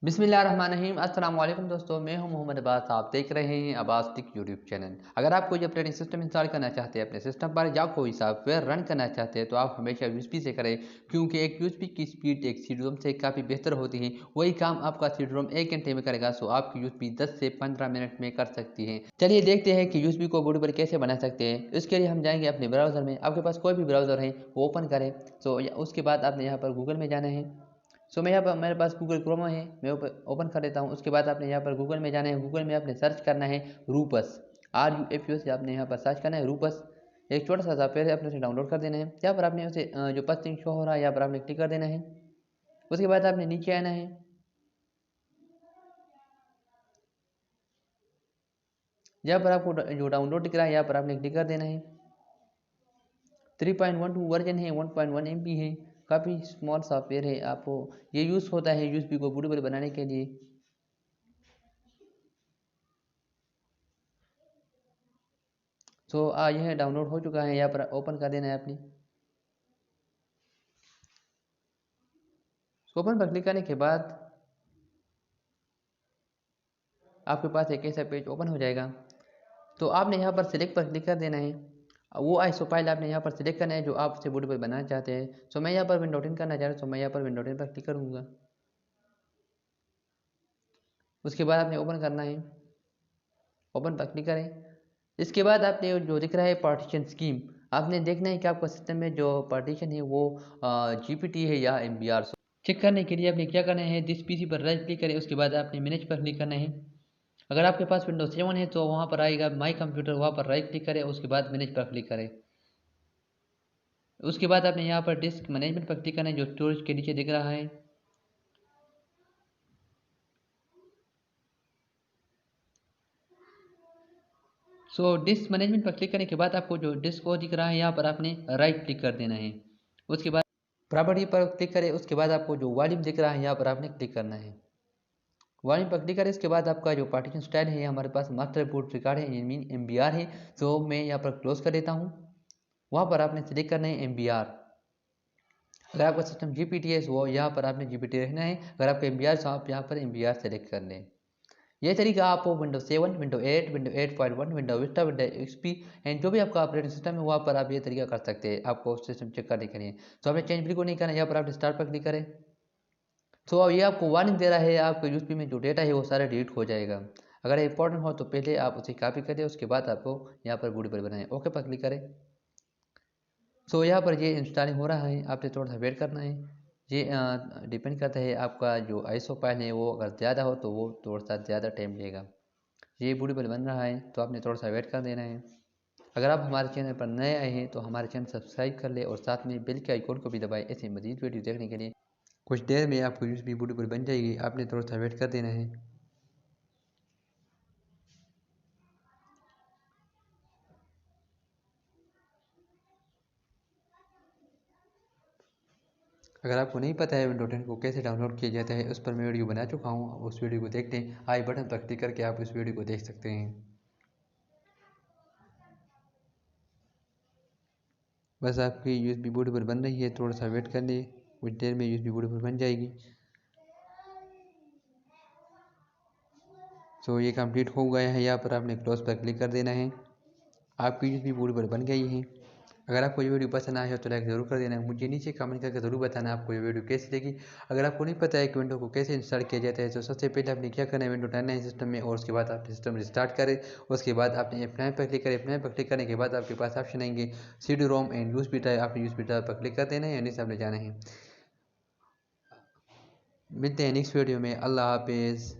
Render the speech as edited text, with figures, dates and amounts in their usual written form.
बिस्मिल्लाहिर्रहमानिर्रहीम। अस्सलाम वालेकुम दोस्तों, मैं हूं मोहम्मद अब्बास। आप देख रहे हैं अब्बास टेक यूट्यूब चैनल। अगर आप कोई ऑपरेटिंग सिस्टम इंस्टॉल करना चाहते हैं अपने सिस्टम पर या कोई सॉफ्टवेयर रन करना चाहते हैं तो आप हमेशा यूएसबी से करें, क्योंकि एक यूएसबी की स्पीड एक सी डी रोम से काफ़ी बेहतर होती है। वही काम आपका सी डी रोम 1 घंटे में करेगा, सो आपकी यूएसबी 10 से 15 मिनट में कर सकती है। चलिए देखते हैं कि यूएसबी को बूटेबल कैसे बना सकते हैं। इसके लिए हम जाएंगे अपने ब्राउज़र में। आपके पास कोई भी ब्राउज़र है वो ओपन करें। सो उसके बाद आपने यहाँ पर गूगल में जाना है। सो मैं यहाँ पर मेरे पास गूगल क्रोमा है, मैं ओपन कर देता हूँ। उसके बाद आपने यहाँ पर गूगल में जाना है। गूगल में आपने सर्च करना है रूपस, RUFUS से आपने यहाँ पर सर्च करना है रूपस। एक छोटा सा सॉफ्टवेयर है, आपने उसे डाउनलोड कर देना है। यहाँ पर आपने उसे जो पस्टिंग शो हो रहा है यहाँ पर आपने क्लिक कर देना है। उसके बाद आपने नीचे आना है। यहाँ पर आपको जो डाउनलोड दिख रहा है यहाँ पर आपने क्लिक कर देना है। 3.12 वर्जन है, 1.1 MB है, काफ़ी स्मॉल सॉफ्टवेयर है। आपको ये यूज़ होता है यूएसबी को बूटेबल बनाने के लिए। सो यह डाउनलोड हो चुका है, यहाँ पर ओपन कर देना है अपनी। ओपन पर क्लिक करने के बाद आपके पास एक ऐसा पेज ओपन हो जाएगा। तो आपने यहाँ पर सिलेक्ट पर क्लिक कर देना है। वो आईएसओ फाइल आपने यहाँ पर सिलेक्ट करना है जो आप उसे बूटेबल बनाना चाहते हैं। सो मैं यहाँ पर विंडो 10 करना चाह रहा हूँ, तो मैं यहाँ पर विंडो 10 पर क्लिक करूँगा। उसके बाद आपने ओपन करना है, ओपन पर क्लिक करें। इसके बाद आपने जो दिख रहा है पार्टीशन स्कीम, आपने देखना है कि आपका सिस्टम में जो पार्टीशन है वो जीपीटी है या एमबीआर। चेक करने के लिए आपने क्या करना है, दिस पीसी पर राइट क्लिक करें। उसके बाद आपने मैनेज पर क्लिक करना है। अगर आपके पास विंडोज 7 है तो वहाँ पर आएगा माई कंप्यूटर, वहाँ पर राइट क्लिक करें। उसके बाद मैनेज पर क्लिक करें। उसके बाद आपने यहाँ पर डिस्क मैनेजमेंट पर क्लिक करना है जो स्टोरेज के नीचे दिख रहा है। सो डिस्क मैनेजमेंट पर क्लिक करने के बाद आपको जो डिस्क वो दिख रहा है यहाँ पर आपने राइट क्लिक कर देना है। उसके बाद प्रॉपर्टी पर क्लिक करें। उसके बाद आपको जो वॉल्यूम दिख रहा है यहाँ पर आपने क्लिक करना है। वॉल्यूम पर क्लिक करें। इसके बाद आपका जो पार्टीशन स्टाइल है हमारे पास मास्टर बोर्ड रिकॉर्ड है, मीन MBR है। तो मैं यहाँ पर क्लोज कर देता हूँ। वहाँ पर आपने सिलेक्ट करना है MBR। अगर आपका सिस्टम जीपीटी है वो यहाँ पर आपने जीपीटी रखना है। अगर आपका MBR तो आप यहाँ पर MBR सेलेक्ट कर लें। यह तरीका आपको window 7, window 8, window 8.1, window Vista, window XP and जो भी आपका ऑपरेटिंग सिस्टम है वहाँ पर आप ये तरीका कर सकते हैं आपको सिस्टम चेक करने के लिए। तो आपने चेंज बिल्कुल नहीं करना, यहाँ पर आपने स्टार्ट पर क्लिक करें। तो अब ये आपको वार्निंग दे रहा है आपके यूएसबी में जो डेटा है वो सारा डिलीट हो जाएगा। अगर इंपॉर्टेंट हो तो पहले आप उसे कॉपी करें, उसके बाद आपको यहाँ पर बूटेबल बनाएं। ओके पर क्लिक करें। सो यहाँ पर ये इंस्टॉलिंग हो रहा है, आपने थोड़ा सा वेट करना है। ये डिपेंड करता है आपका जो आईएसओ फाइल है वो अगर ज़्यादा हो तो वो थोड़ा सा ज़्यादा टाइम लेगा। ये बूटेबल बन रहा है तो आपने थोड़ा सा वेट कर देना है। अगर आप हमारे चैनल पर नए आए हैं तो हमारे चैनल सब्सक्राइब कर ले और साथ में बेल के आइकॉन को भी दबाएं ऐसे मजीद वीडियो देखने के लिए। कुछ देर में आपको यूएसबी बूटेबल बन जाएगी, आपने थोड़ा सा वेट कर देना है। अगर आपको नहीं पता है विंडो 10 को कैसे डाउनलोड किया जाता है, उस पर मैं वीडियो बना चुका हूँ। उस वीडियो को देख लें, आई बटन पर क्लिक करके आप उस वीडियो को देख सकते हैं। बस आपकी यूएसबी बूटेबल बन रही है, थोड़ा सा वेट कर ले, कुछ देर में यूएसबी बूटेबल बन जाएगी। सो ये कंप्लीट हो गया है, यहाँ पर आपने क्लोज पर क्लिक कर देना है। आपकी यूएसबी बूटेबल बन गई है। अगर आपको ये वीडियो पसंद आया हो तो लाइक ज़रूर कर देना। मुझे नीचे कमेंट करके ज़रूर बताना आपको ये वीडियो कैसी लगी। अगर आपको नहीं पता है कि विंडो को कैसे इंस्टॉल किया जाता है तो सबसे पहले आपने क्या करना है, विंडो डालना है सिस्टम में और उसके बाद आप सिस्टम रिस्टार्ट करें। उसके बाद आपने F9 पर क्लिक करें। F9 पर क्लिक करने के बाद आपके पास ऑप्शन आएंगे CD ROM and USB drive. आपने यूएसबी ड्राइव पर क्लिक कर देना है, यानी सामने जाना है। मिलते हैं नेक्स्ट वीडियो में। अल्लाह हाफिज़।